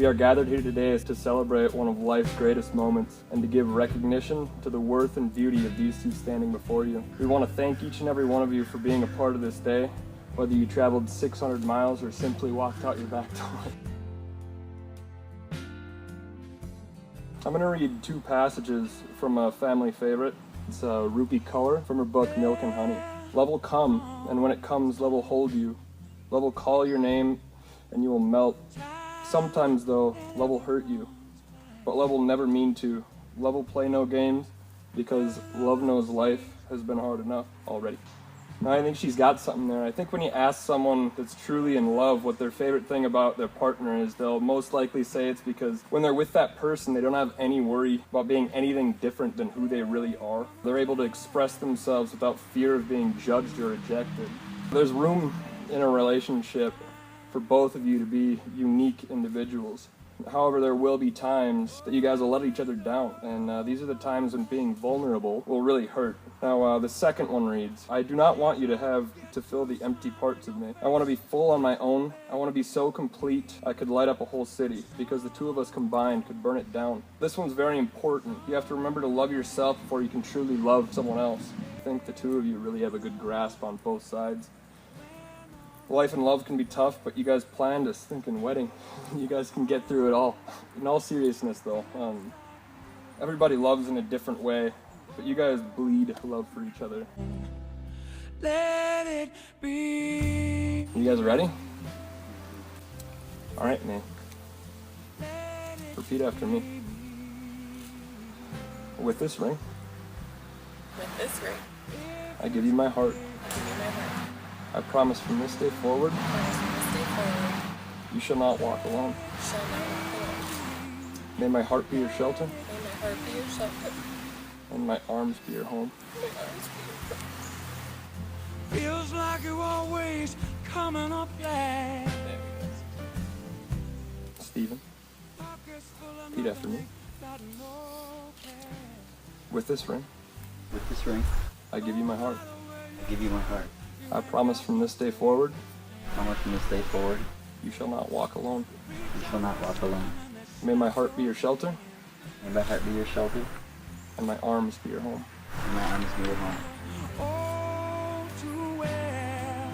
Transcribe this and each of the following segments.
We are gathered here today to celebrate one of life's greatest moments and to give recognition to the worth and beauty of these two standing before you. We want to thank each and every one of you for being a part of this day, whether you traveled 600 miles or simply walked out your back door. I'm going to read two passages from a family favorite. It's Rupi Kaur from her book Milk and Honey. Love will come, and when it comes, love will hold you. Love will call your name, and you will melt. Sometimes, though, love will hurt you, but love will never mean to. Love will play no games, because love knows life has been hard enough already. Now, I think she's got something there. I think when you ask someone that's truly in love what their favorite thing about their partner is, they'll most likely say it's because when they're with that person, they don't have any worry about being anything different than who they really are. They're able to express themselves without fear of being judged or rejected. There's room in a relationship for both of you to be unique individuals. However, there will be times that you guys will let each other down, and these are the times when being vulnerable will really hurt. Now, the second one reads, I do not want you to have to fill the empty parts of me. I want to be full on my own. I want to be so complete I could light up a whole city, because the two of us combined could burn it down. This one's very important. You have to remember to love yourself before you can truly love someone else. I think the two of you really have a good grasp on both sides. Life and love can be tough, but you guys planned a stinking wedding. You guys can get through it all. In all seriousness, though, everybody loves in a different way, but you guys bleed love for each other. Let it be. You guys ready? All right, man. Repeat after me. With this ring, With this ring, I give you my heart. I give you my heart. I promise from this day forward, I promise from this day forward, you shall not walk alone. you shall not walk alone. May my heart be your shelter, May my heart be your shelter, and my arms be your home. and my arms be your home. Feels like you're always coming up last. There we go. Stephen, repeat after me. With this ring, With this ring, I give you my heart. I give you my heart. I promise from this day forward, I promise from this day forward, you shall not walk alone. you shall not walk alone. May my heart be your shelter, May my heart be your shelter, and my arms be your home. and my arms be your home. Oh, too well.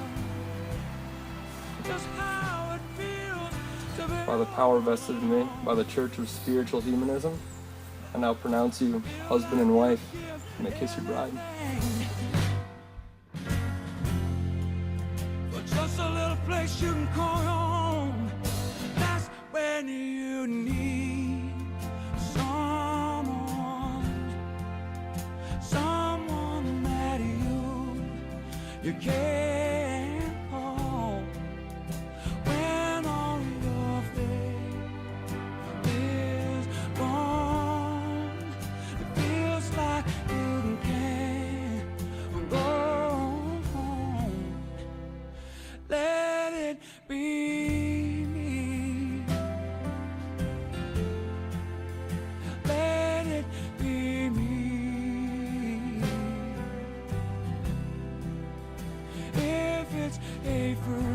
Just how it feels to be. By the power vested in me by the Church of Spiritual Humanism, I now pronounce you husband and wife. May kiss your bride. Just a little place you can call home. That's when you need someone that you can hold. When all your faith is gone, it feels like you can't go home. Let it be me. Let it be me. If it's a forever